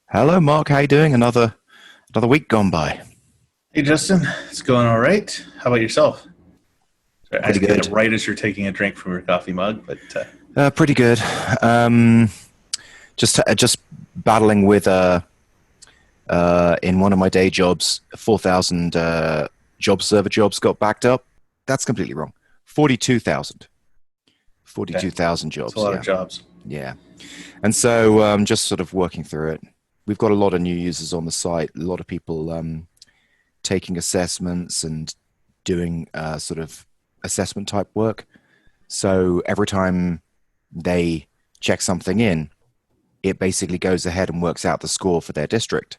Hello, Mark. How you doing? Another week gone by. Hey Justin, it's going all right. How about yourself? Sorry, Pretty asking good. it right as you're taking a drink from your coffee mug, but Pretty good. Um, just battling with in one of my day jobs, 4,000 job server jobs got backed up. That's completely wrong. 42,000. okay, 42,000 it's a jobs. lot of Yeah, jobs. yeah. And so just sort of working through it. We've got a lot of new users on the site. A lot of people taking assessments and doing sort of assessment type work. So every time they check something in, it basically goes ahead and works out the score for their district.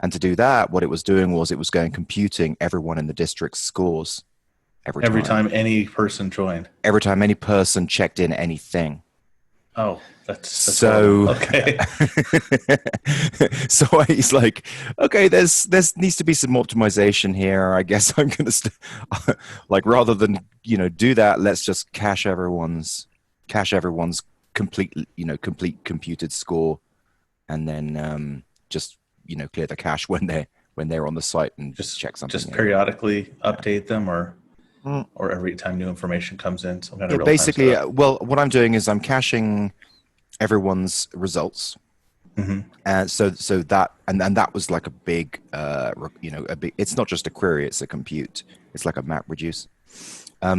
And to do that, what it was doing was it was going computing everyone in the district's scores every Every time. time any person joined. Every time any person checked in anything. Oh, that's horrible. So, Okay, so he's like, okay, there's needs to be some optimization here. I guess I'm gonna like rather than do that, let's just cache everyone's complete computed score, and then just clear the cache when they're on the site and just check something just in. periodically Yeah. update them, or Mm. or every time new information comes in, some kind Yeah, of real time basically, setup. well, what I'm doing is I'm caching everyone's results. Hmm. And so that and that was like a big a big, it's not just a query, it's a compute, it's like a map reduce.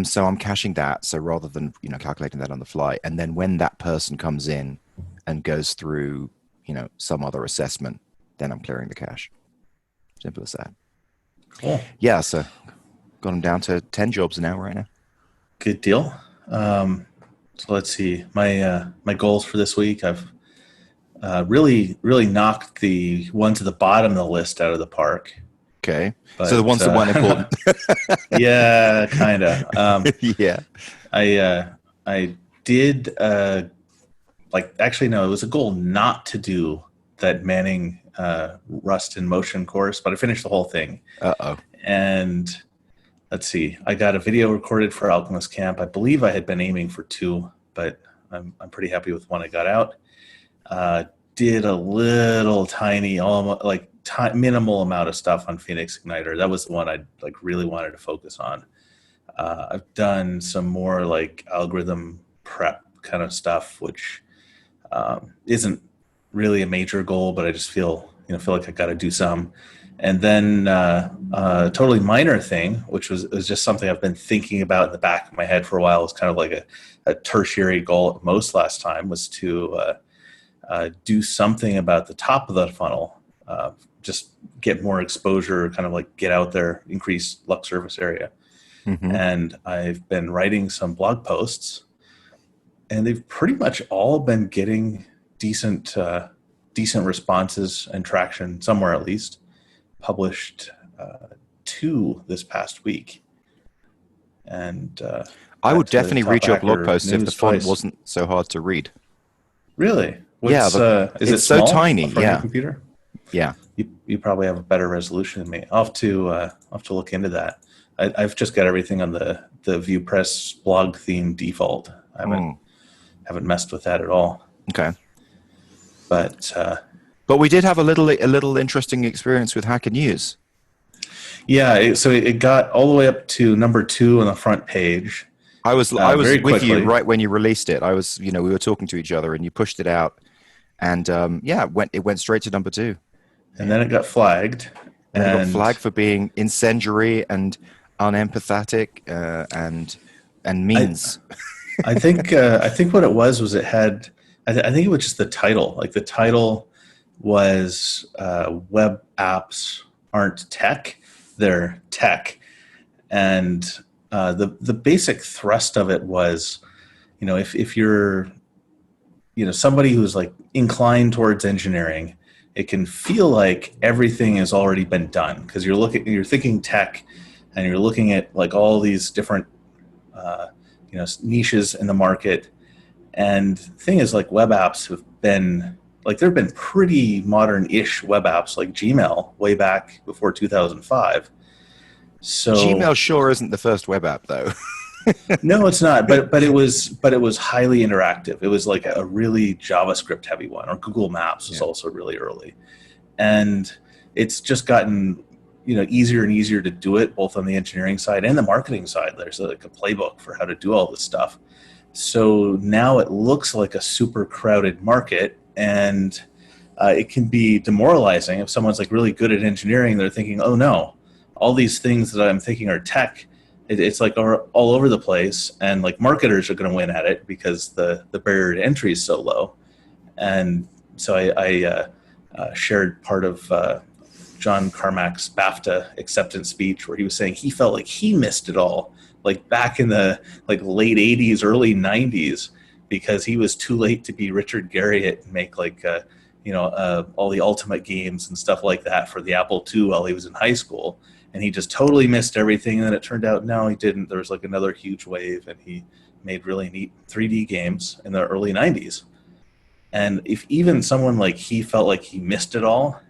So I'm caching that, so rather than calculating that on the fly, and then when that person comes in and goes through some other assessment, then I'm clearing the cache. Simple as that. Cool, Yeah, so got them down to 10 jobs now right now. good deal. So let's see. My goals for this week. I've really knocked the ones at the bottom of the list out of the park. Okay, so the But ones that weren't important. yeah, kind of. Yeah. I did like actually no, it was a goal not to do that Manning Rust in Motion course, but I finished the whole thing. Uh-oh. And let's see, I got a video recorded for Alchemist Camp. I believe I had been aiming for two, but I'm pretty happy with one I got out. Uh, did a little tiny, almost like minimal amount of stuff on Phoenix Igniter. That was the one I like really wanted to focus on. I've done some more like algorithm prep kind of stuff, which isn't really a major goal, but I just feel like I got to do some. And then a totally minor thing, which was just something I've been thinking about in the back of my head for a while. It's kind of like a tertiary goal at most last time, was to do something about the top of the funnel, just get more exposure, kind of like get out there, increase luck surface area. Hmm. And I've been writing some blog posts, and they've pretty much all been getting decent responses and traction somewhere at least. Published two this past week, and I got would to definitely top read your blog hacker posts if the news font twice. wasn't so hard to read. Really? Yeah, What's is it it's so small tiny. from your Yeah, computer? yeah. You probably have a better resolution than me. I'll have to look into that. I've just got everything on the ViewPress blog theme default. I haven't Mm, haven't messed with that at all. okay. But But we did have a little interesting experience with Hacker News. yeah, so it got all the way up to number 2 on the front page I was very with you quickly, right when you released it. We were talking to each other, and you pushed it out, and yeah, it went straight to number two. and Yeah, then it got flagged, and then it got and flagged for being incendiary and unempathetic and I means. I think what it was it had I think it was just the title. Like the title was web apps aren't tech, they're tech, and the basic thrust of it was, if you're somebody who's like inclined towards engineering, it can feel like everything has already been done because you're thinking tech, and you're looking at like all these different niches in the market. And the thing is, like, web apps have been like, there have been pretty modern-ish web apps like Gmail way back before 2005. Gmail So sure isn't the first web app though. No, it's not. But it was highly interactive. It was like a really JavaScript heavy one. Or Google Maps was Yeah. also really early, and it's just gotten easier and easier to do it both on the engineering side and the marketing side. There's like a playbook for how to do all this stuff. So now it looks like a super crowded market, and it can be demoralizing if someone's like really good at engineering. They're thinking, oh no, all these things that I'm thinking are tech, it's like all over the place, and like marketers are going to win at it because the barrier to entry is so low. And so I shared part of John Carmack's BAFTA acceptance speech where he was saying he felt like he missed it all, like back in the like late '80s, early '90s, because he was too late to be Richard Garriott and make like all the Ultimate games and stuff like that for the Apple II while he was in high school, and he just totally missed everything. And then it turned out no, he didn't. There was like another huge wave, and he made really neat 3D games in the early '90s. And if even someone like he felt like he missed it all,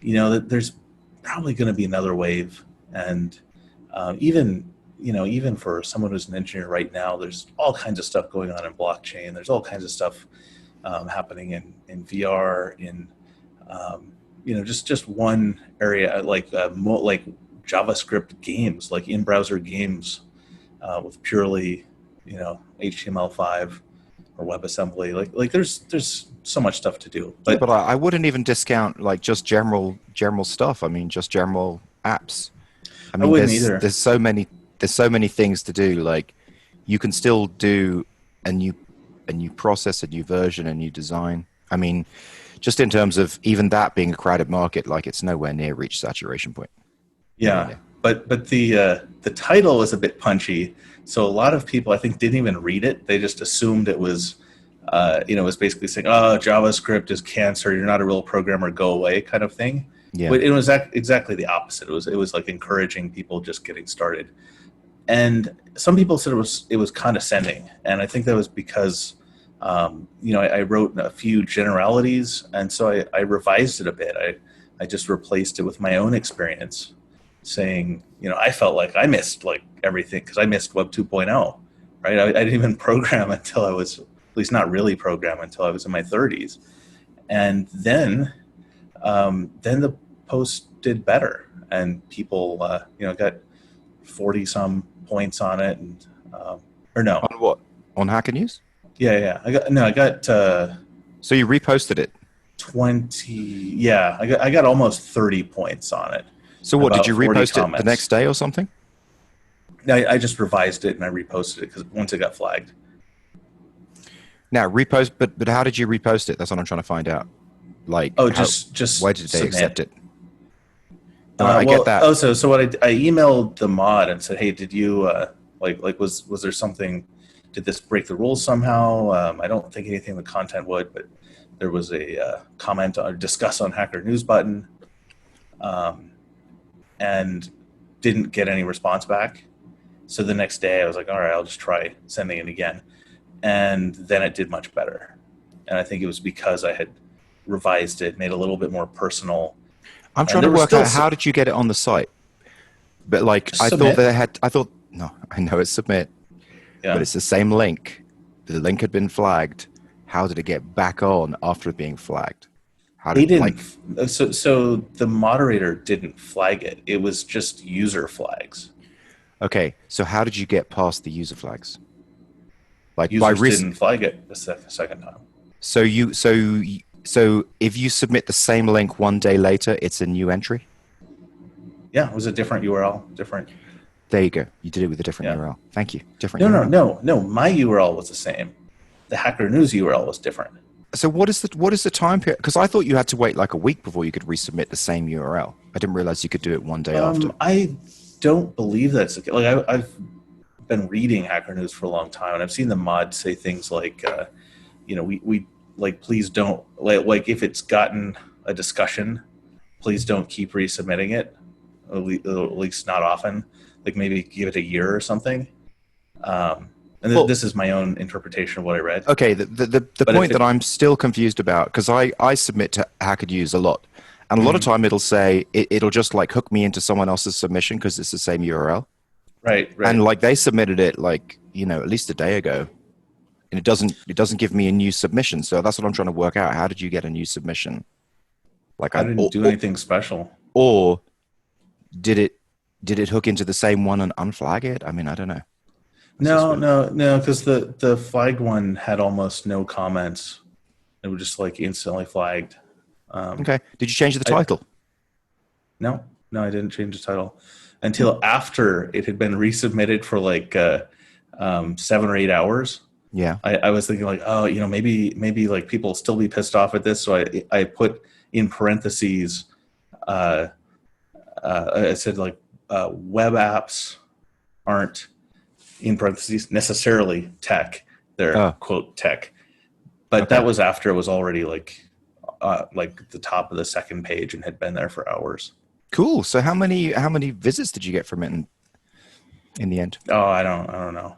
that there's probably going to be another wave. And even for someone who's an engineer right now, there's all kinds of stuff going on in blockchain. There's all kinds of stuff happening in VR, in just one area like like JavaScript games, like in-browser games with purely HTML5 or WebAssembly. Like there's so much stuff to do. Yeah, But but I wouldn't even discount like just general stuff. I mean, just general apps. I I mean, wouldn't either. there's so many things to do. Like you can still do a new a new process, a new version, a new design. I mean, just in terms of even that being a crowded market, like it's nowhere near reached saturation point. Nowhere Yeah, near. but the title was a bit punchy, so a lot of people I think didn't even read it. They just assumed it was, it was basically saying, "Oh, JavaScript is cancer. You're not a real programmer. Go away," kind of thing. Yeah. But it was exactly the opposite. It was like encouraging people just getting started. And some people said it was condescending, and I think that was because I wrote a few generalities, and so I revised it a bit. I just replaced it with my own experience, saying I felt like I missed like everything because I missed Web 2.0, right? I didn't even program until I was, at least not really program until I was in my 30s, and then the post did better, and people got 40 some points on it, and or no, On what? On Hacker News? yeah, I got So you reposted it. 20, yeah, I got almost 30 points on it, So what, did about you 40 repost it the comments. next day or something? I just revised it and I reposted it because once it got flagged. Now repost, but how did you repost it? That's what I'm trying to find out. Like, Oh, how? just Why did they accept submit. it? No, I get that. So what I emailed the mod and said, hey, did you was there something? Did this break the rules somehow? I don't think anything in the content would, but there was a comment or discuss on Hacker News button, and didn't get any response back. So the next day I was like, all right, I'll just try sending it again, and then it did much better. And I think it was because I had revised it, made it a little bit more personal. I'm And trying to there was work still out how did you get it on the site? But like, I thought submit. they had. I thought no, I know it's submit, but Yeah. it's the same link. The link had been flagged. How did it get back on after being flagged? How They did didn't. like? So the moderator didn't flag it. It was just user flags. Okay, so how did you get past the user flags? Like by Users didn't flag it the second time. so if you submit the same link one day later, it's a new entry. Yeah, it was a different URL. Different. There you go. You did it with a different Yeah. URL. Thank you. Different No, no, URL. no. My URL was the same. The Hacker News URL was different. So what is the time period? Because I thought you had to wait like a week before you could resubmit the same URL. I didn't realize you could do it one day after. I don't believe that's the case. Like I've been reading Hacker News for a long time, and I've seen the mod say things like, we like please don't like if it's gotten a discussion, please don't keep resubmitting it. At least not often. Like maybe give it a year or something. And Well, this is my own interpretation of what I read. okay, the But point that I'm still confused about, because I submit to Hacker News a lot, and a lot of Mhm. time it'll say it'll just like hook me into someone else's submission because it's the same URL. Right, And right. like they submitted it like, at least a day ago. And it doesn't give me a new submission. So that's what I'm trying to work out. How did you get a new submission? Like I I didn't do anything special. or did it hook into the same one and unflag it? I mean, I don't know. That's just No, weird. no, no, because the flagged one had almost no comments. It was just like instantly flagged. Um, Okay. Did you change the I title? no, no, I didn't change the title until after it had been resubmitted for like 7 or 8 hours. Yeah. I was thinking like, oh, maybe like people will still be pissed off at this. So I put in parentheses, uh, I said like web apps aren't in parentheses necessarily tech. They're Oh, quote tech. But that okay. was after it was already like the top of the second page and had been there for hours. Cool. So how many visits did you get from it in the end? Oh, I don't know.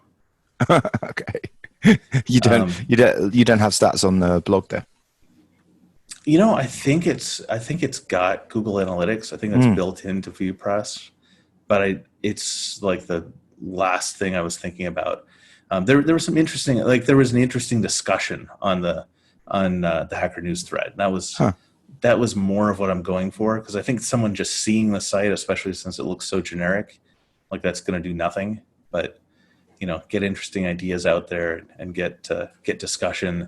Okay. You don't Um, you don't you don't have stats on the blog there. I think it's got Google Analytics. I think that's Mm, built into ViewPress, but it's like the last thing I was thinking about. There was some interesting, like there was an interesting discussion on the Hacker News thread. And huh. that was more of what I'm going for, because I think someone just seeing the site, especially since it looks so generic, like that's going to do nothing. But get interesting ideas out there and get discussion.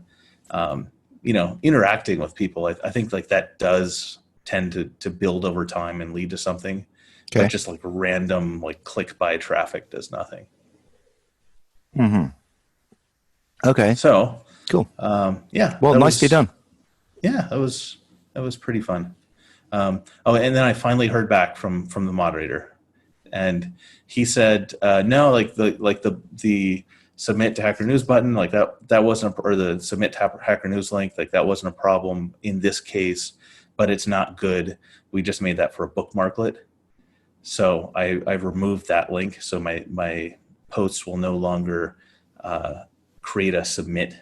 Interacting with people. I think like that does tend to build over time and lead to something, but Okay. just like random like click buy traffic does nothing. Hmm. Okay. So Cool. yeah, Well, that nicely was done. yeah that was pretty fun. Oh, and then I finally heard back from the moderator, and he said no, like the submit to Hacker News button, like that wasn't or the submit to Hacker News link, like that wasn't a problem in this case, but it's not good. We just made that for a bookmarklet, so I've removed that link, so my posts will no longer create a submit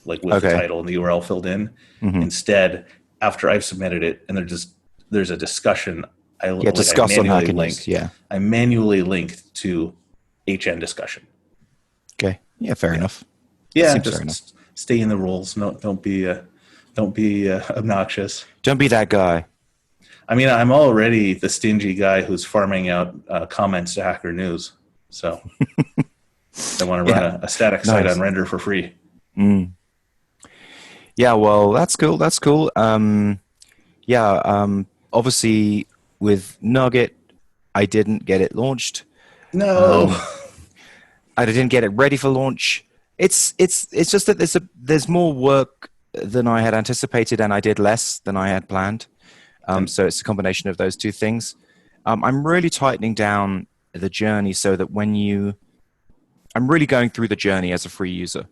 like with the Okay. title and the URL filled in. Hmm. Instead, after I've submitted it and there's a discussion, I Yeah. like Discuss on Hacker News. Yeah. I manually linked to HN discussion. Okay. Yeah. Fair Yeah, enough. That yeah, seems fair enough. just stay in the rules. No, don't be obnoxious. Don't be that guy. I mean, I'm already the stingy guy who's farming out comments to Hacker News, so I want to run Yeah. a static site on Nice. render for free. Mm. Yeah. Well, that's cool. That's cool. Yeah. Obviously, with Nugget, I didn't get it launched. No. Um, I didn't get it ready for launch. It's just that there's more work than I had anticipated, and I did less than I had planned. And So it's a combination of those two things. I'm really tightening down the journey so that I'm really going through the journey as a free user,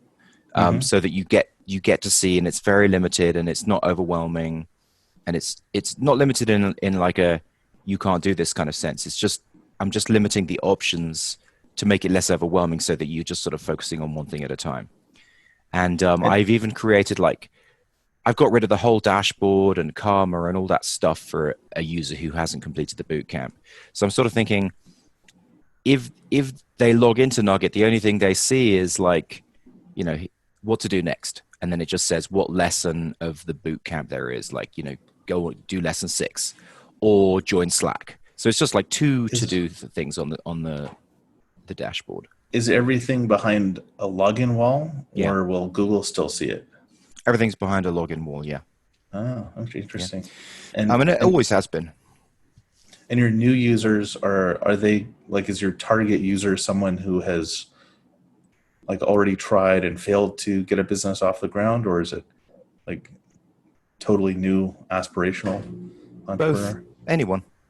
mhm. so that you get to see, and it's very limited, and it's not overwhelming, and it's not limited in like a you can't do this kind of sense. It's just I'm just limiting the options to make it less overwhelming, so that you're just sort of focusing on one thing at a time. And And I've even created like I've got rid of the whole dashboard and karma and all that stuff for a user who hasn't completed the boot camp. So I'm sort of thinking if they log into Nugget, the only thing they see is like, what to do next. And then it just says what lesson of the boot camp there is, like, go do lesson 6 or join Slack. So it's just like two to is do things on the dashboard. is everything behind a login wall, Yeah. or will Google still see it? Everything's behind a login wall. Yeah. Oh, that's Yeah. interesting. I And mean, it and always has been. and your new users are they like, is your target user someone who has like already tried and failed to get a business off the ground, or is it like totally new aspirational Both. entrepreneur?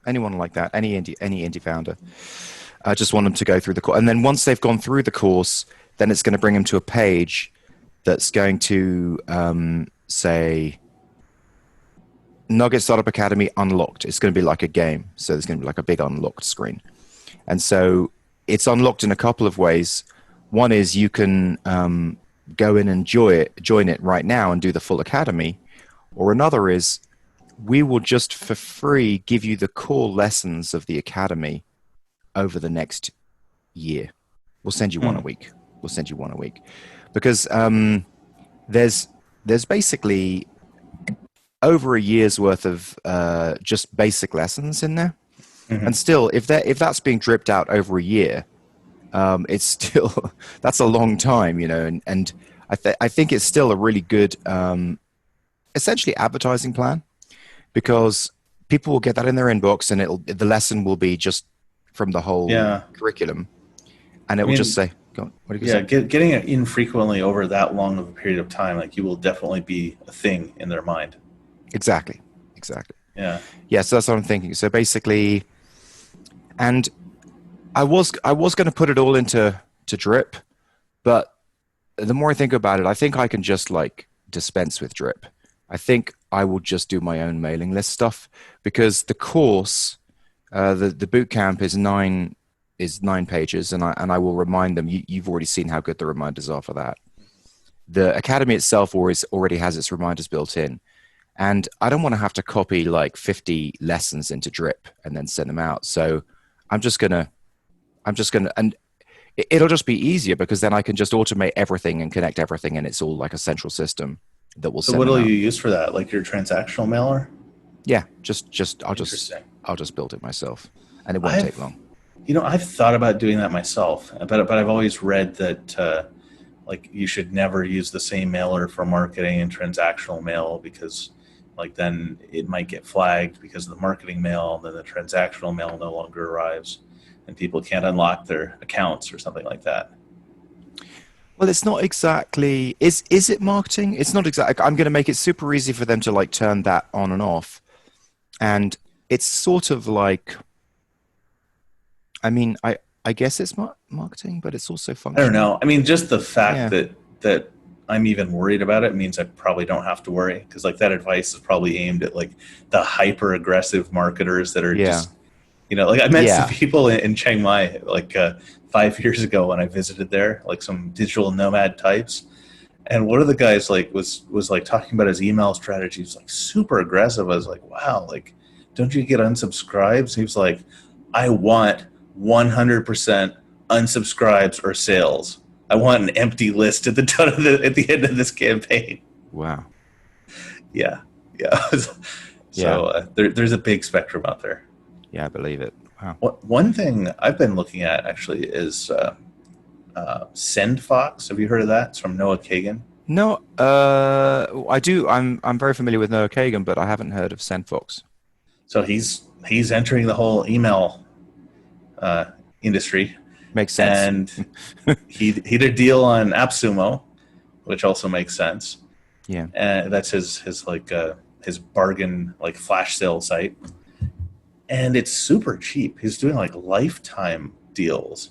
Anyone like that, any indie founder. I just want them to go through the course, and then once they've gone through the course, then it's going to bring them to a page that's going to say Nugget Startup Academy unlocked. It's going to be like a game, so there's going to be like a big unlocked screen, and so it's unlocked in a couple of ways. One is you can go in and join it right now and do the full academy, or another is we will just for free give you the core lessons of the academy over the next year. We'll send you one a Hmm. week. We'll send you one a week because there's there's basically over a year's worth of just basic lessons in there. And Hmm. still, if that's being dripped out over a year, it's still that's a long time, you know. And I think it's still a really good, essentially advertising plan because people will get that in their inbox, and the lesson will be just from the whole Yeah. curriculum, and it I will just mean, say, "Go on, what do you yeah, say?" getting it infrequently over that long of a period of time, like you will definitely be a thing in their mind. Exactly, exactly. Yeah. Yeah, so that's what I'm thinking. So basically, and I was going to put it all into to drip, but the more I think about it, I think I can just like dispense with drip. I think I will just do my own mailing list stuff because the course, the boot camp is 9 pages, and I will remind them. You've already seen how good the reminders are for that. The academy itself already has its reminders built in, and I don't want to have to copy like 50 lessons into drip and then send them out. So I'm just gonna and it'll just be easier because then I can just automate everything and connect everything, and it's all like a central system that will So send what them will you out. use for that? Like your transactional mailer? Yeah, just Interesting. I'll just build it myself, and it won't take I've long. I've thought about doing that myself, but I've always read that like you should never use the same mailer for marketing and transactional mail because like then it might get flagged because of the marketing mail, then the transactional mail no longer arrives, and people can't unlock their accounts or something like that. Well, it's not exactly is it marketing? It's not exactly. I'm going to make it super easy for them to like turn that on and off, and it's sort of like I mean I guess it's marketing, but it's also I don't functional. know. I mean, just the fact Yeah, that I'm even worried about it means I probably don't have to worry because like that advice is probably aimed at like the hyper aggressive marketers that are yeah, just like I met some yeah. people in Chiang Mai like 5 years ago when I visited there, like some digital nomad types, and one of the guys like was like talking about his email strategy. He was like super aggressive. I was like, wow, like don't you get unsubscribes? He was like, I want 100% unsubscribes or sales. I want an empty list at at the end of this campaign. Wow. Yeah, yeah. Yeah, So there's a big spectrum out there. yeah. I believe it. Wow. One thing I've been looking at actually is SendFox. Have you heard of that? It's from Noah Kagan. No, I do. I'm very familiar with Noah Kagan, but I haven't heard of SendFox. So he's entering the whole email uh, industry, Makes sense. and he did a deal on AppSumo, which also makes sense. Yeah, And that's his like his bargain like flash sale site, and it's super cheap. He's doing like lifetime deals.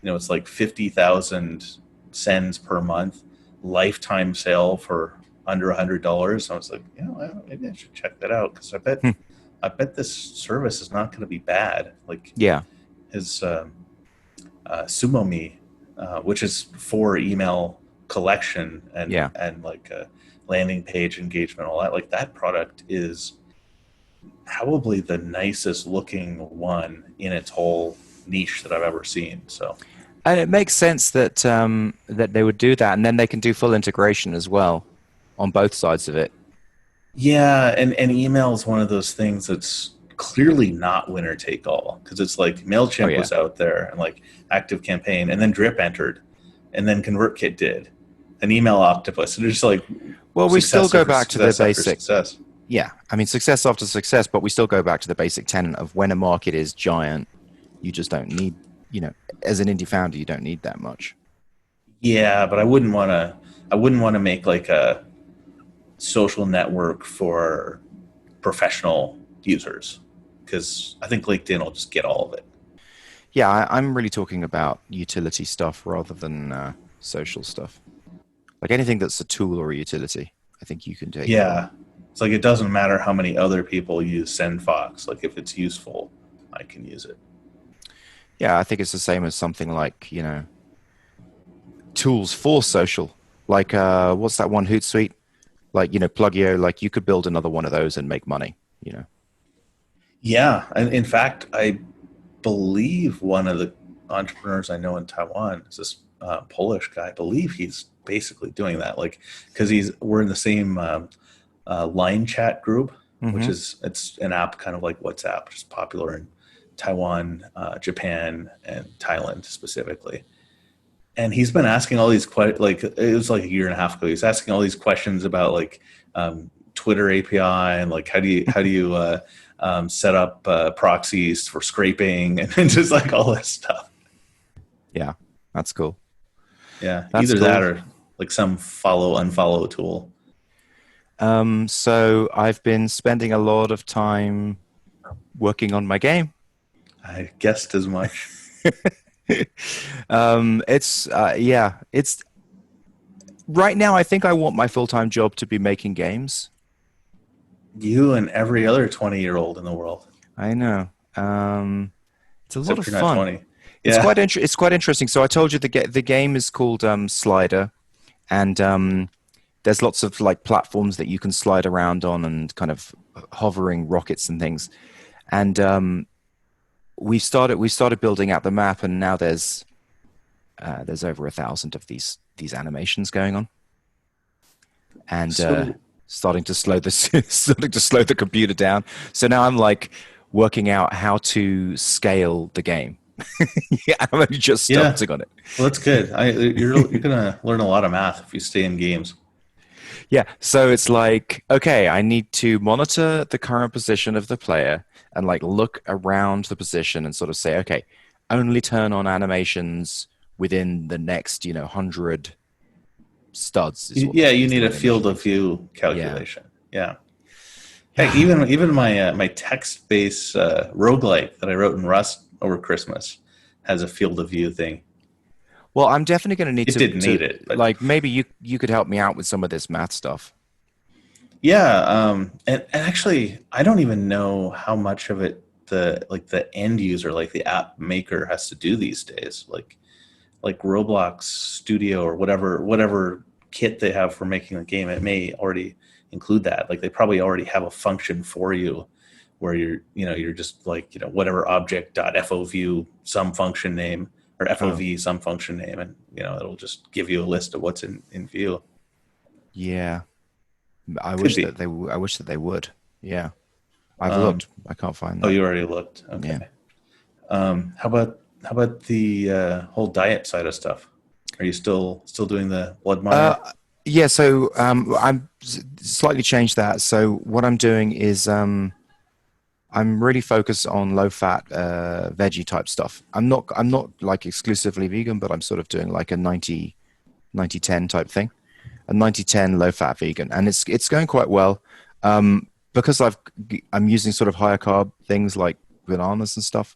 It's like 50,000 cents per month, lifetime sale for under $100. So I was like, maybe I should check that out because Hmm. I bet this service is not going to be bad. Like Yeah, his SumoMe, which is for email collection yeah. and like landing page engagement, all that. Like that product is probably the nicest looking one in its whole niche that I've ever seen. So And it makes sense that that they would do that, and then they can do full integration as well on both sides of it. yeah, and email is one of those things that's clearly not winner take all because it's like Oh Mailchimp yeah. was out there and like Active Campaign, and then Drip entered, and then ConvertKit did, an email octopus, and it's just like Well, we still success go after back to the success after basic. success. Yeah, I mean success after success, but we still go back to the basic tenet of when a market is giant, you just don't need, you know, as an indie founder, you don't need that much. Yeah, but I wouldn't want to make like a social network for professional users because I think LinkedIn will just get all of it. Yeah, I'm really talking about utility stuff rather than social stuff. Like anything that's a tool or a utility, I think you can take it on. Yeah, it's like it doesn't matter how many other people use SendFox. Like if it's useful, I can use it. Yeah, I think it's the same as something like, you know, tools for social. Like what's that one Hootsuite? Like, you know, Plugio, like you could build another one of those and make money, you know. Yeah, and in fact, I believe one of the entrepreneurs I know in Taiwan is this Polish guy. I believe he's basically doing that, like because we're in the same line chat group, which Hmm. is it's an app kind of like WhatsApp, which is popular in Taiwan, Japan, and Thailand specifically. And he's been asking all these like it was like a year and a half ago. He's asking all these questions about like Twitter API and like how do you set up proxies for scraping and just like all this stuff. Yeah, that's cool. Yeah, That's either that cool. or like some follow unfollow tool. So I've been spending a lot of time working on my game. I guessed as much. It's yeah, it's right now. I think I want my full-time job to be making games. You and every other 20-year-old in the world, I know. It's a lot of except you're not fun. 20. Yeah. It's quite interesting. So I told you the game is called Slider, and there's lots of like platforms that you can slide around on and kind of hovering rockets and things. And we started building out the map, and now there's over 1,000 of these animations going on, and So starting to slow the starting to slow the computer down. So now I'm like working out how to scale the game. Yeah, I'm only just yeah, starting on it. well, that's good. You're gonna learn a lot of math if you stay in games. Yeah, so it's like, okay, I need to monitor the current position of the player and like look around the position and sort of say, okay, only turn on animations within the next, 100 studs Yeah, you is the need way a they measure field of things. view Yeah. calculation. Yeah. Heck, Yeah. even my text based roguelike that I wrote in Rust over Christmas has a field of view thing. Well, I'm definitely going to need It didn't need it, but like maybe you could help me out with some of this math stuff. yeah. And actually, I don't even know how much of it the end user, like the app maker, has to do these days. Like Roblox Studio or whatever kit they have for making the game, it may already include that. Like they probably already have a function for you where you're just like whatever object dot fov some function name or Oh, fov some function name, and it'll just give you a list of what's in view. yeah. Could be. I wish that they would. Yeah. I've Um, looked. I can't find oh, that. you already looked. Yeah. Okay. How about the whole diet side of stuff? Are you still doing the blood Uh, monitor? yeah, so I'm slightly changed that. So what I'm doing is I'm really focused on low fat veggie type stuff. I'm not like exclusively vegan, but I'm sort of doing like a 90-10 type thing. A 90-10 low fat vegan, and it's going quite well. Because I'm using sort of higher carb things like bananas and stuff,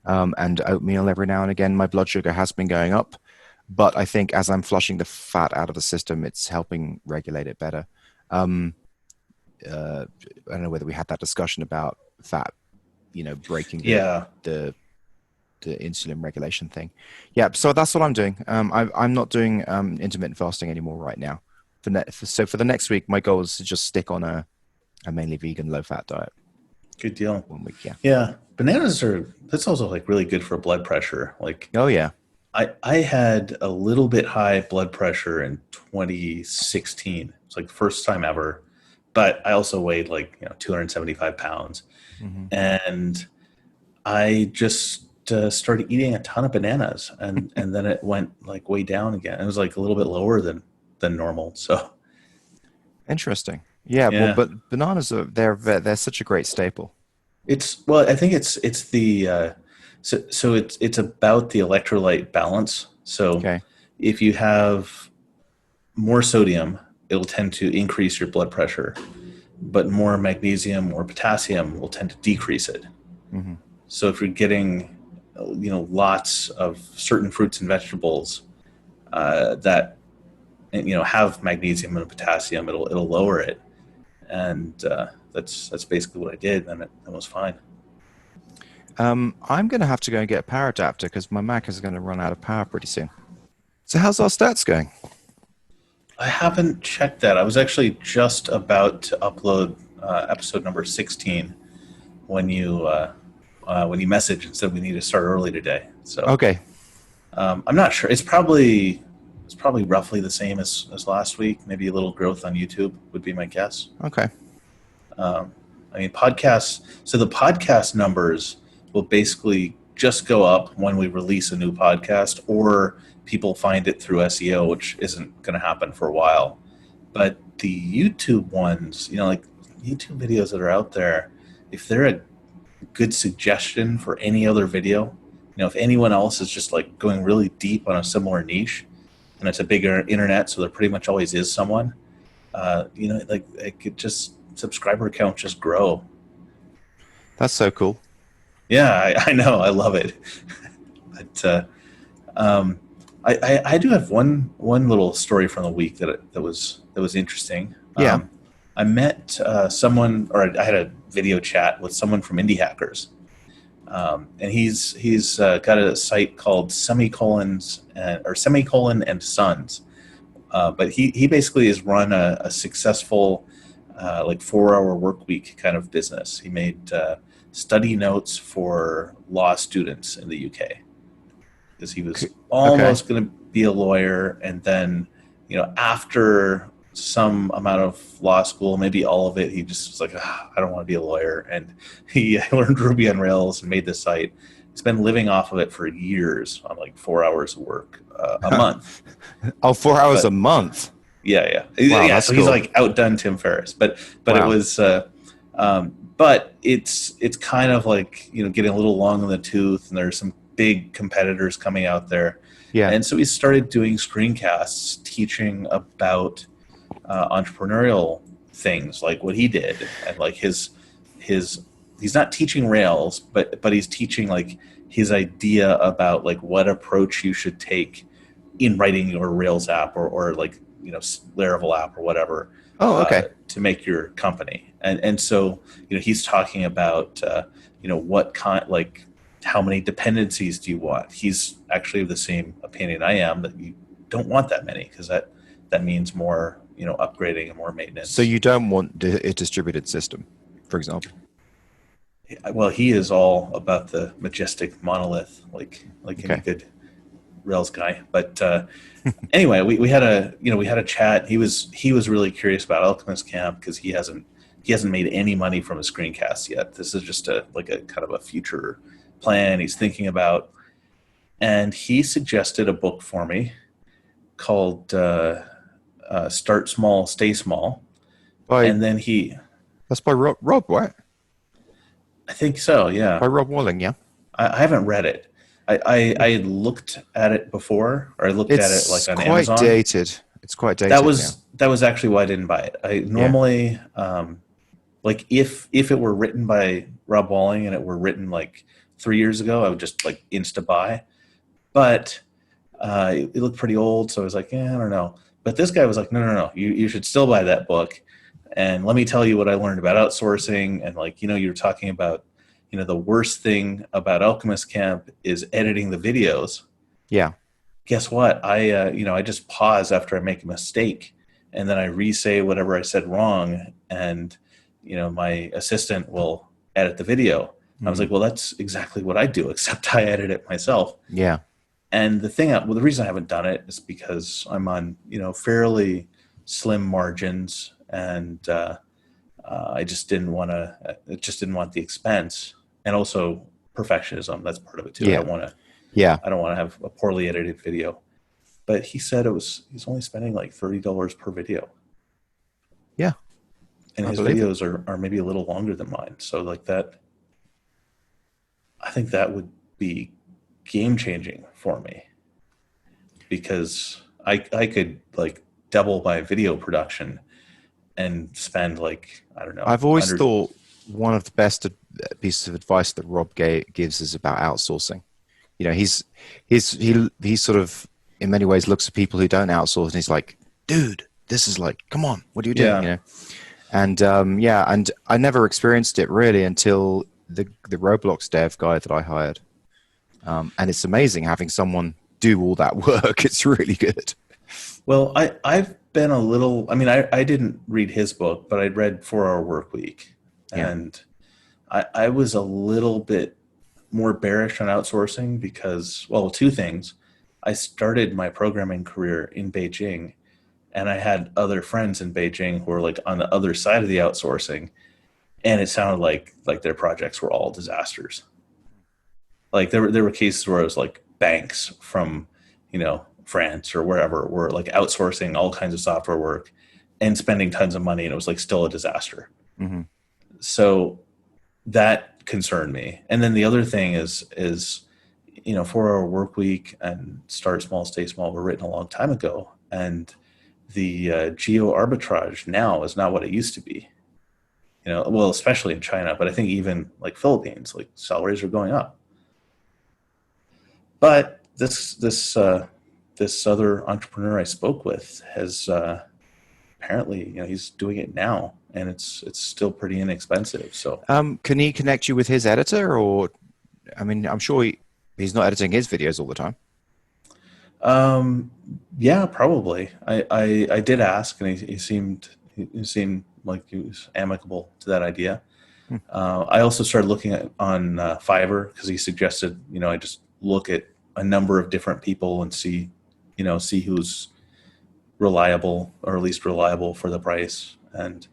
and oatmeal every now and again. My blood sugar has been going up, but I think as I'm flushing the fat out of the system, it's helping regulate it better. Um, I don't know whether we had that discussion about fat, breaking Yeah. the the insulin regulation thing. Yeah, so that's what I'm doing. I'm not doing intermittent fasting anymore right now. So for the next week, my goal is to just stick on a mainly vegan, low fat diet. Good deal. 1 week, yeah. Yeah, bananas are that's also like really good for blood pressure. Like Oh yeah. I had a little bit high blood pressure in 2016. It's like the first time ever, but I also weighed like 275 pounds, Hmm. and I just started eating a ton of bananas, and then it went like way down again. It was like a little bit lower than normal. So Interesting. Yeah, well, yeah, but bananas are they're such a great staple. I think it's the so it's about the electrolyte balance. So Okay. if you have more sodium, it'll tend to increase your blood pressure, but more magnesium or potassium will tend to decrease it. Hmm. So if you're getting lots of certain fruits and vegetables that have magnesium and potassium, it'll lower it, and that's basically what I did, and it was fine. I'm gonna have to go and get a power adapter because my Mac is going to run out of power pretty soon. So how's our stats going? I haven't checked that. I was actually just about to upload episode number 16 when you when he messaged and said we need to start early today. So Okay. I'm not sure. It's probably roughly the same as last week. Maybe a little growth on YouTube would be my guess. Okay. Um, I mean, podcasts. So the podcast numbers will basically just go up when we release a new podcast, or people find it through SEO, which isn't going to happen for a while. But the YouTube ones, like YouTube videos that are out there, if they're a good suggestion for any other video, if anyone else is just like going really deep on a similar niche, and it's a bigger internet, so there pretty much always is someone. Like it could just subscriber count just grow. That's so cool. Yeah, I know, I love it. But um, I do have one little story from the week that was interesting. Yeah. I met someone, or I had a video chat with someone from Indie Hackers, and he's got a site called Semicolon and Sons. But he basically has run a successful like 4-hour work week kind of business. He made study notes for law students in the UK because he was Okay. almost going to be a lawyer, and then after some amount of law school, maybe all of it, he just was like, I don't want to be a lawyer, and he learned Ruby on Rails and made this site. He's been living off of it for years on like 4 hours of work a month. Oh, 4 hours But a month. yeah. Wow, Yeah. that's So he's cool. like outdone Tim Ferriss, but it Wow. was, but it's kind of like getting a little long in the tooth, and there's some big competitors coming out there, Yeah. and so he started doing screencasts teaching about entrepreneurial things, like what he did, and like his he's not teaching Rails, but he's teaching like his idea about like what approach you should take in writing your Rails app, or like Laravel app or whatever, Oh, okay. to make your company. And so he's talking about what kind, like how many dependencies do you want. He's actually of the same opinion I am, that you don't want that many, because that means more upgrading and more maintenance. So you don't want a distributed system, for example. Well, he is all about the majestic monolith, like any Okay. good Rails guy. But anyway, we had a chat. He was really curious about Alchemist Camp because he hasn't made any money from his screencast yet. This is just a kind of a future plan he's thinking about. And he suggested a book for me called Start Small, Stay Small. By And then That's by Rob, right? I think so, yeah. By Rob Walling, yeah. I haven't read it. I had looked at it before, or I looked at it like It's on quite Amazon. dated. It's quite dated. That Yeah. was actually why I didn't buy it. I normally like if it were written by Rob Walling and it were written like 3 years ago, I would just like insta buy. But it looked pretty old, so I was like, I don't know. But this guy was like, no, you should still buy that book. And let me tell you what I learned about outsourcing. And like, you were talking about, the worst thing about Alchemist Camp is editing the videos. Yeah. Guess what? I just pause after I make a mistake, and then I re-say whatever I said wrong, and my assistant will edit the video. I was like, well, that's exactly what I do, except I edit it myself. Yeah. And the reason I haven't done it is because I'm on fairly slim margins, and I just didn't want the expense, and also perfectionism. That's part of it too. Yeah. I don't want to have a poorly edited video. But he said he's only spending like $30 per video. Yeah. And I his believe it. videos are maybe a little longer than mine. So like that, I think that would be game changing for me, because I could like double my video production and spend like, I don't know. I've always 100 thought one of the best pieces of advice that Rob gives is about outsourcing. He sort of in many ways looks at people who don't outsource, and he's like, dude, this is like, come on, what are you doing? Yeah. And and I never experienced it really until the Roblox dev guy that I hired. And it's amazing having someone do all that work. It's really good. Well, I've been a little, I didn't read his book, but I'd read 4 Hour Work Week. Yeah. And I was a little bit more bearish on outsourcing because, well, two things. I started my programming career in Beijing, and I had other friends in Beijing who were like on the other side of the outsourcing, and it sounded like their projects were all disasters. Like there were cases where it was like banks from, France or wherever were like outsourcing all kinds of software work and spending tons of money, and it was like still a disaster. Mm-hmm. So that concerned me. And then the other thing is 4-hour work week and start small, stay small were written a long time ago, and the geo arbitrage now is not what it used to be. Well, especially in China, but I think even like Philippines, like salaries are going up. But this other entrepreneur I spoke with has apparently, he's doing it now, and it's still pretty inexpensive. So Can he connect you with his editor, or I mean, I'm sure he's not editing his videos all the time. yeah, probably. I did ask, and he seemed like he was amicable to that idea. Hmm. I also started looking on Fiverr because he suggested, I just look at a number of different people and see who's reliable, or at least reliable for the price. And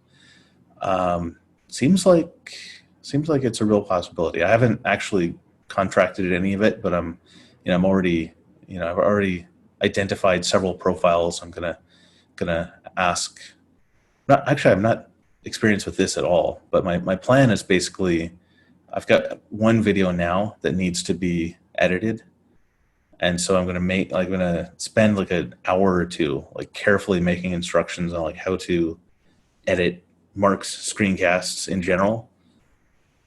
seems like it's a real possibility. I haven't actually contracted any of it, but I'm already, I've already identified several profiles. I'm gonna ask. I'm not experienced with this at all, but my plan is basically, I've got one video now that needs to be edited. And so I'm going to spend like an hour or two, like carefully making instructions on like how to edit Mark's screencasts in general,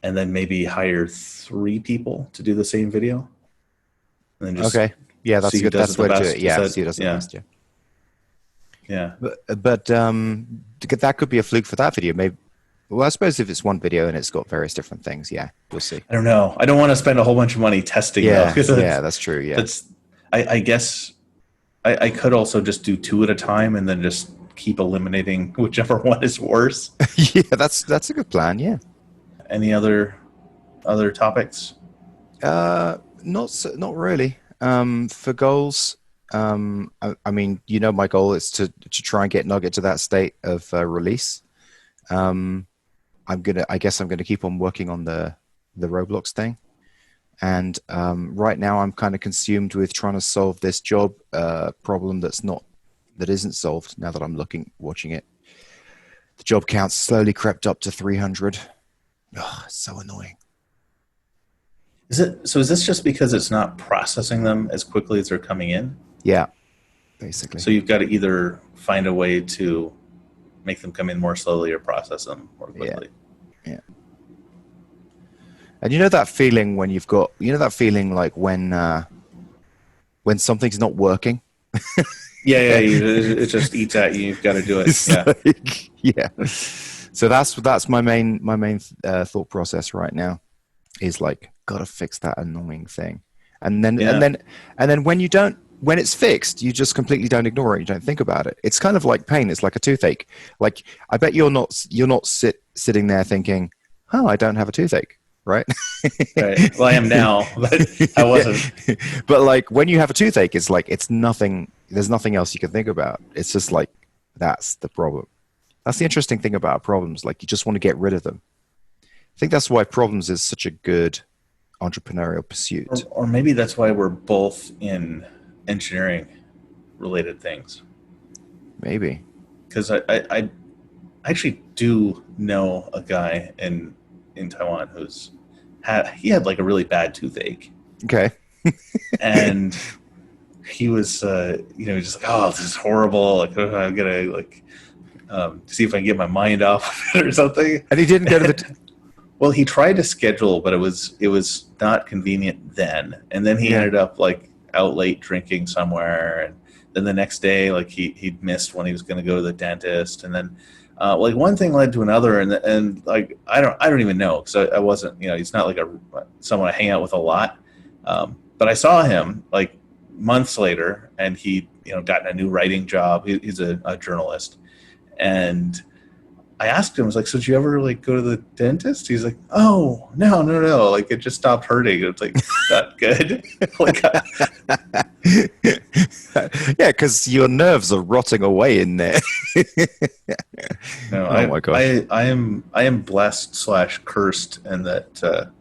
and then maybe hire 3 people to do the same video, and then just Okay, yeah, that's see who good. does That's it the the way to do best. it. Is Yeah, that, see who does it yeah, best. Yeah, yeah. but that could be a fluke for that video. Maybe. Well, I suppose if it's one video and it's got various different things, yeah, we'll see. I don't know. I don't want to spend a whole bunch of money testing though, Yeah, because yeah, that's true. Yeah, that's I guess I could also just do 2 at a time and then just keep eliminating whichever one is worse. yeah, that's a good plan. Yeah. Any other topics? Not really. For goals, I mean, my goal is to try and get Nugget to that state of release. Um, I guess I'm gonna keep on working on the Roblox thing, and right now I'm kind of consumed with trying to solve this job problem that isn't solved. Now that I'm watching it, the job count slowly crept up to 300. Oh, it's so annoying. Is this just because it's not processing them as quickly as they're coming in? Yeah, basically. So you've got to either find a way to make them come in more slowly or process them more quickly. Yeah. And that feeling when that feeling like when something's not working. Yeah, it just eats at you. You've got to do it. It's Yeah, like, yeah. So that's my main thought process right now is like, gotta fix that annoying thing, and then yeah. and then when it's fixed, you just completely don't ignore it. You don't think about it. It's kind of like pain. It's like a toothache. Like, I bet you're not sitting there thinking, oh, I don't have a toothache, right? Right. Well, I am now, but I wasn't. But like when you have a toothache, it's like it's nothing. There's nothing else you can think about. It's just like that's the problem. That's the interesting thing about problems. Like, you just want to get rid of them. I think that's why problems is such a good entrepreneurial pursuit. Or maybe that's why we're both in engineering related things. Maybe. Because I actually do know a guy in Taiwan he had like a really bad toothache. Okay. And he was just like, oh, this is horrible. Like, I'm gonna see if I can get my mind off of it or something. And he didn't go to the. Well, he tried to schedule, but it was not convenient then. And then he ended up like out late drinking somewhere, and then the next day, like he'd missed when he was going to go to the dentist, and then like one thing led to another, and like I don't even know, because I wasn't, he's not like someone I hang out with a lot, but I saw him like months later, and he gotten a new writing job. He's a journalist, and I asked him, I was like, so did you ever like go to the dentist? He's like, oh, no, no, no. Like it just stopped hurting. It's like, not good. Like, Yeah, because your nerves are rotting away in there. no, Oh my gosh. I am blessed slash cursed and that,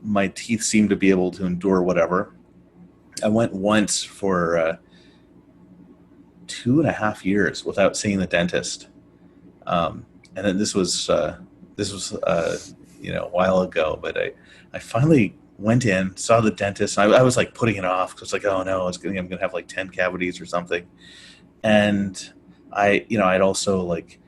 my teeth seem to be able to endure whatever. I went once for 2.5 years without seeing the dentist. And then this was a while ago, but I finally went in, saw the dentist. I was like putting it off because like, oh no, I'm gonna have like 10 cavities or something. And I'd also like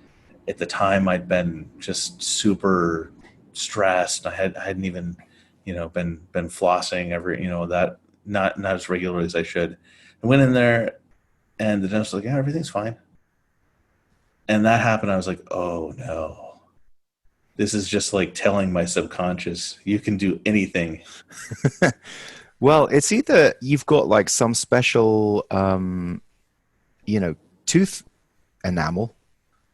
at the time I'd been just super stressed. I hadn't even been flossing every that not as regularly as I should. I went in there and the dentist was like, yeah, everything's fine. And that happened. I was like, oh no, this is just like telling my subconscious, you can do anything. Well, it's either you've got like some special, you know, tooth enamel,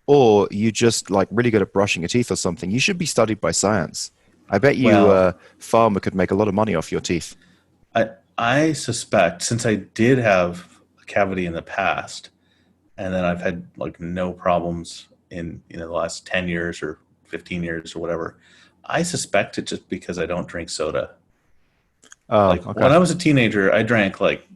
or you just like really good at brushing your teeth or something. You should be studied by science. I bet you Well, farmer could make a lot of money off your teeth. I suspect since I did have a cavity in the past, and then I've had like no problems in the last 10 years or 15 years or whatever. I suspect it just because I don't drink soda. Oh, Like when okay. I was a teenager, I drank like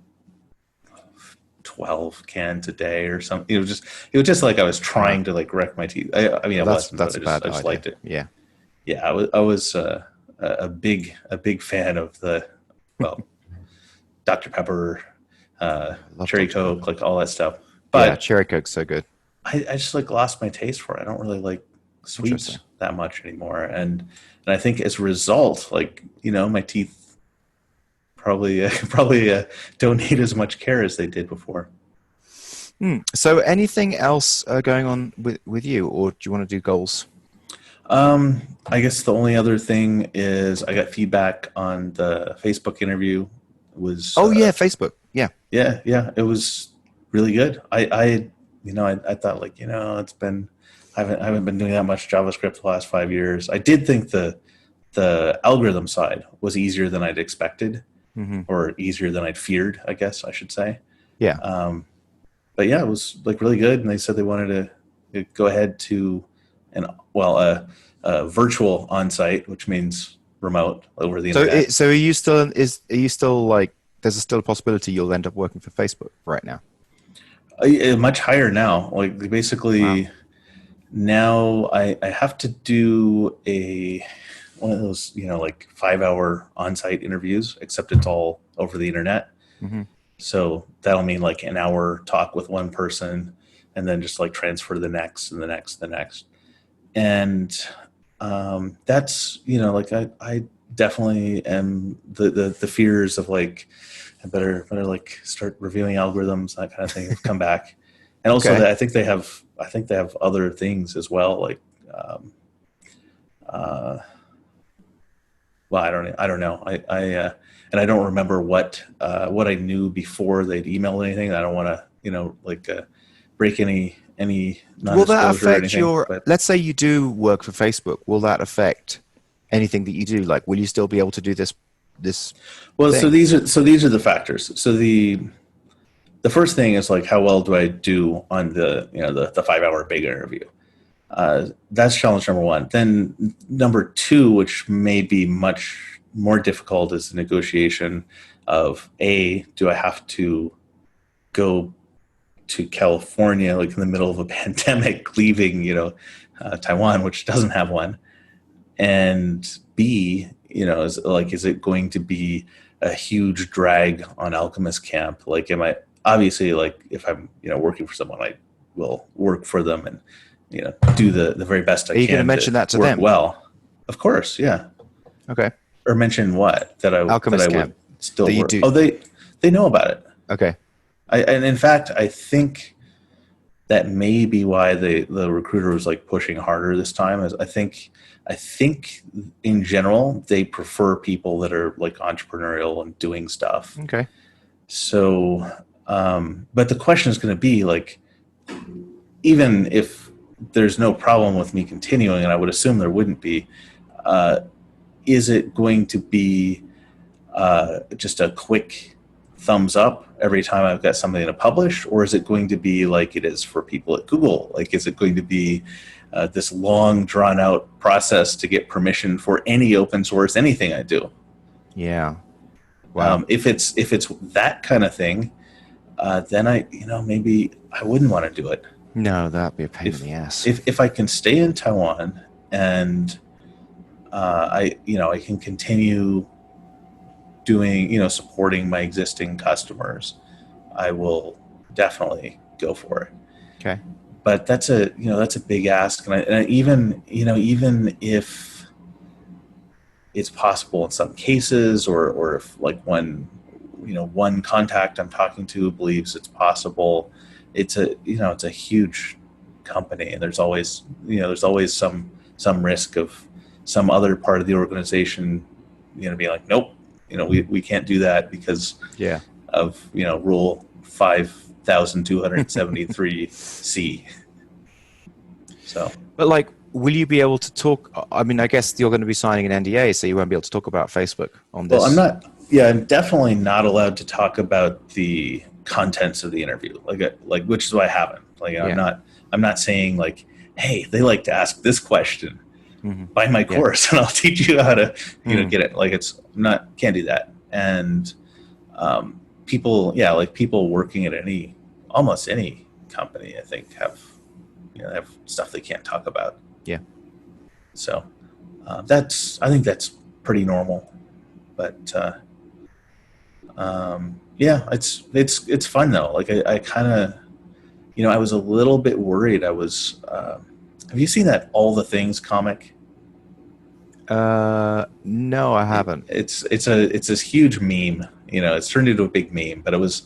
12 cans a day or something. It was just like I was Wow. trying to like wreck my teeth. I mean, I That's wasn't, but that's I a just bad I just idea. liked it. Yeah. Yeah, I was a big fan of the well Dr Pepper, I love Cherry Dr. Coke, Pepper. like all that stuff. Yeah, But cherry coke's so good. I just like lost my taste for it. I don't really like Interesting. sweets that much anymore, and I think as a result, like my teeth probably don't need as much care as they did before. So anything else going on with you, or do you want to do goals? I guess the only other thing is I got feedback on the Facebook interview. It was Oh yeah, Facebook. Yeah. yeah, it was really good. I thought like it's been I haven't been doing that much JavaScript the last 5 years. I did think the algorithm side was easier than I'd expected, Hmm. or easier than I'd feared, I guess I should say. Yeah. Um, but yeah, it was like really good, and they said they wanted to go ahead to an a virtual on-site, which means remote over the internet. So are you still like there's still a possibility you'll end up working for Facebook right now? Much higher now. Like Wow. basically now I have to do a one of those like 5 hour on-site interviews, except it's all over the internet. Hmm. So that'll mean like an hour talk with one person, and then just like transfer to the next and the next, the next. And that's like I definitely am the fears of like I better like start reviewing algorithms, that kind of thing, have come back. And also Okay. that I think they have other things as well, like um, uh, well, I don't know. And I don't remember what I knew before they'd emailed anything. I don't want to like break any Will that non-disclosure or affect anything. your, But let's say you do work for Facebook, will that affect anything that you do? Like, will you still be able to do this well, so thing? these are the factors. So the first thing is like how well do I do on the 5 hour big interview. That's challenge number one. Then number two, which may be much more difficult, is the negotiation of do I have to go to California like in the middle of a pandemic, leaving Taiwan, which doesn't have one, and B, is it going to be a huge drag on Alchemist Camp? Like, am I obviously like if I'm working for someone, I will work for them and do the very best I Are you going to can to mention that to work them? well. Of course, yeah. Okay. Or mention what that I Alchemist would Camp still that you work. do. Oh, they know about it. Okay. And in fact, I think that may be why the recruiter was like pushing harder this time. Is I think in general they prefer people that are like entrepreneurial and doing stuff. Okay. So, but the question is going to be like, even if there's no problem with me continuing, and I would assume there wouldn't be. Uh, is it going to be just a quick thumbs up every time I've got something to publish, or is it going to be like it is for people at Google? Like, is it going to be this long, drawn out process to get permission for any open source anything I do? Yeah. Wow. If it's that kind of thing, then maybe I wouldn't want to do it. No, that'd be a pain in If the ass. if I can stay in Taiwan and I can continue doing, supporting my existing customers, I will definitely go for it. Okay. But that's a big ask, and even if it's possible in some cases, or if like one contact I'm talking to believes it's possible, it's a huge company, and there's always some risk of some other part of the organization being like, nope, we can't do that because Yeah. of rule 5273C. So But like, will you be able to talk? I mean, I guess you're going to be signing an NDA, so you won't be able to talk about Facebook on well, this. I'm definitely not allowed to talk about the contents of the interview, like which is why I haven't. Like, Yeah. I'm not saying like, hey, they like to ask this question, Hmm. buy my Yeah. course and I'll teach you how to Mm. get it. Like, can't do that. And people working at almost any company, I think, have stuff they can't talk about. Yeah. So I think that's pretty normal. But yeah, it's fun though. Like, I kind of, I was a little bit worried. Have you seen that All the Things comic? No, I haven't. It's this huge meme. It's turned into a big meme, but it was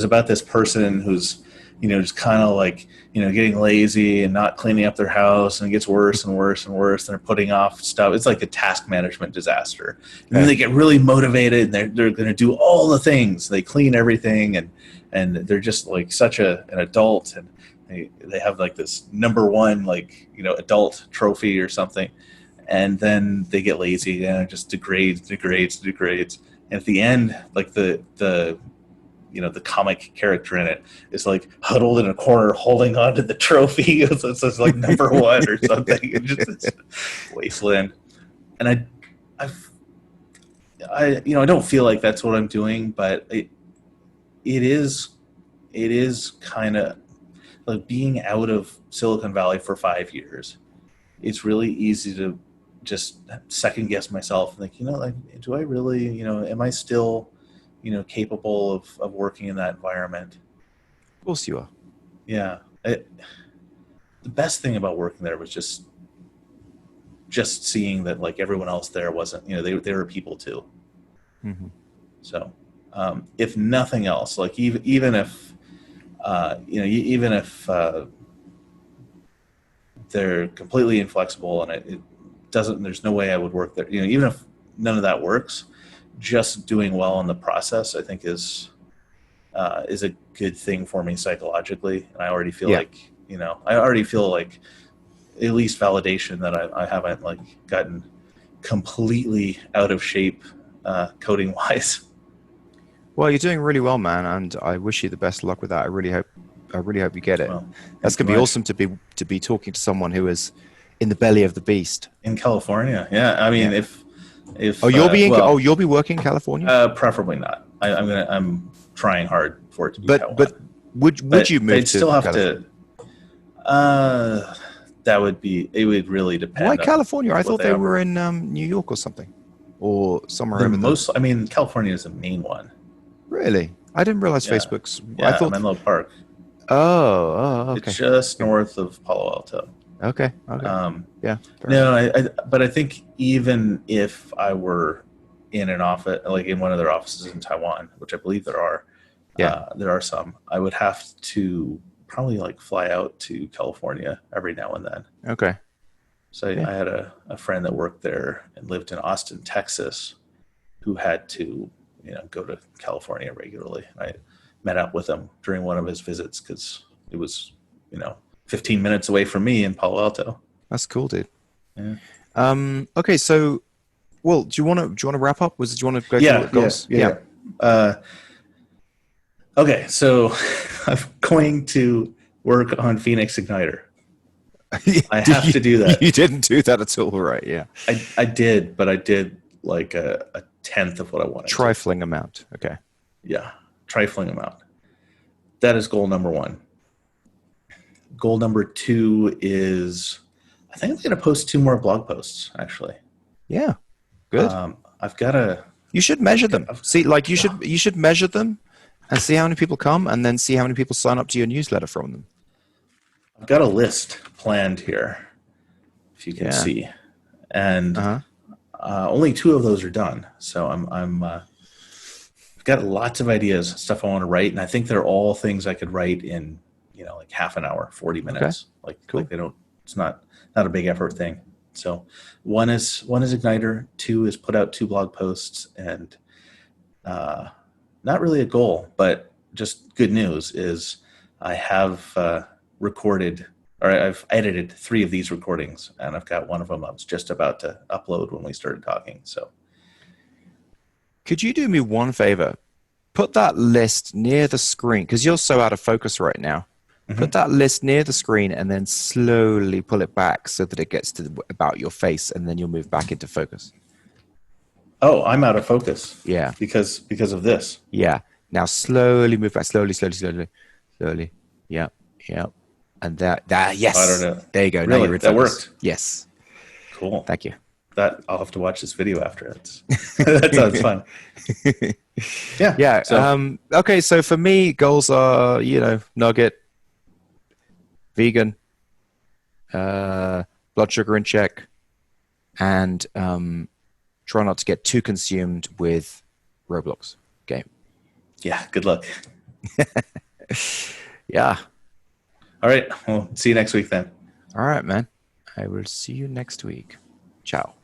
about this person who's just kind of like getting lazy and not cleaning up their house, and it gets worse and worse and worse, and they're putting off stuff. It's like a task management disaster. And then Okay. they get really motivated, and they're going to do all the things. They clean everything, and they're just like such an adult, and they have like this number one, like, adult trophy or something. And then they get lazy, and it just degrades. And at the end, like the comic character in it is like huddled in a corner holding on to the trophy. It's like number one or something. It's just this wasteland. And I don't feel like that's what I'm doing, but it is kind of like being out of Silicon Valley for 5 years. It's really easy to just second guess myself and think, like, do I really, am I still, capable of working in that environment? Of course you are. Yeah. The best thing about working there was just seeing that, like, everyone else there wasn't, they were people too. Hmm. So, if nothing else, like, even if they're completely inflexible, and it doesn't, there's no way I would work there, even if none of that works, just doing well in the process, I think, is a good thing for me psychologically. And I already feel Yeah. like, at least validation that I haven't, like, gotten completely out of shape coding wise. Well, you're doing really well, man, and I wish you the best of luck with that. I really hope you get it. Well, That's thank you gonna be much. awesome to be talking to someone who is in the belly of the beast. In California, yeah. I mean, Yeah. if Oh, well, you'll be working in California? preferably not. I'm trying hard for it to be But Taiwan, would but you move they'd to still have California? to. Uh, it would really Why depend on California? I what thought they they were offer. in New York or something, or somewhere They're over the. most. I mean, California is the main one. Really? I didn't realize Yeah, Facebook's. I yeah. thought. Menlo Park. Oh, oh, It's okay, just okay, north of Palo Alto. okay, okay. Um, Yeah, fair enough. no, but I think even if I were in an office, like in one of their offices in Taiwan, which I believe Yeah, there are some, I would have to probably, like, fly out to California every now and then. okay, So yeah. I had a friend that worked there and lived in Austin, Texas, who had to, go to California regularly. I met up with him during one of his visits because it was, 15 minutes away from me in Palo Alto. That's cool, dude. Yeah. Okay, so well, do you want to wrap up? Do you want to go through Yeah, what yeah, goals? yeah, Yeah. yeah. Okay, so I'm going to work on Phoenix Igniter. I have you, to do that. you didn't do that at all, right? Yeah. I did, but I did like a tenth of what I wanted to. Trifling amount. Okay. Yeah, trifling amount. That is goal number one. Goal number two is I think I'm going to post 2 more blog posts, actually. Yeah. Good. I've got to. You should measure them. See, like Yeah, you should measure them and see how many people come, and then see how many people sign up to your newsletter from them. I've got a list planned here, if you can Yeah. see, and Uh-huh. only 2 of those are done. So I've got lots of ideas, stuff I want to write, and I think they're all things I could write in, like half an hour, 40 Okay. minutes. Like Cool. they don't. It's not a big effort thing. So one is Igniter, 2 is put out 2 blog posts, and not really a goal, but just good news is I have recorded, or I've edited 3 of these recordings, and I've got one of them I was just about to upload when we started talking. So Could you do me one favor? Put that list near the screen because you're so out of focus right now. Put mhm. that list near the screen and then slowly pull it back so that it gets to about your face, and then you'll move back into focus. Oh, I'm out of focus Yeah. because of this. Yeah. Now slowly move back. Slowly, slowly, slowly, slowly. Yep. Yep. And I don't yes. know. There you go. Now Really, you're in that focus. worked. Yes. Cool. Thank you. That I'll have to watch this video after it. That sounds fun. Yeah. Yeah. So Okay. So for me, goals are, Nugget, vegan, blood sugar in check, and try not to get too consumed with Roblox game. yeah. Good luck. Yeah. All right. Well, see you next week then. All right, man. I will see you next week. Ciao.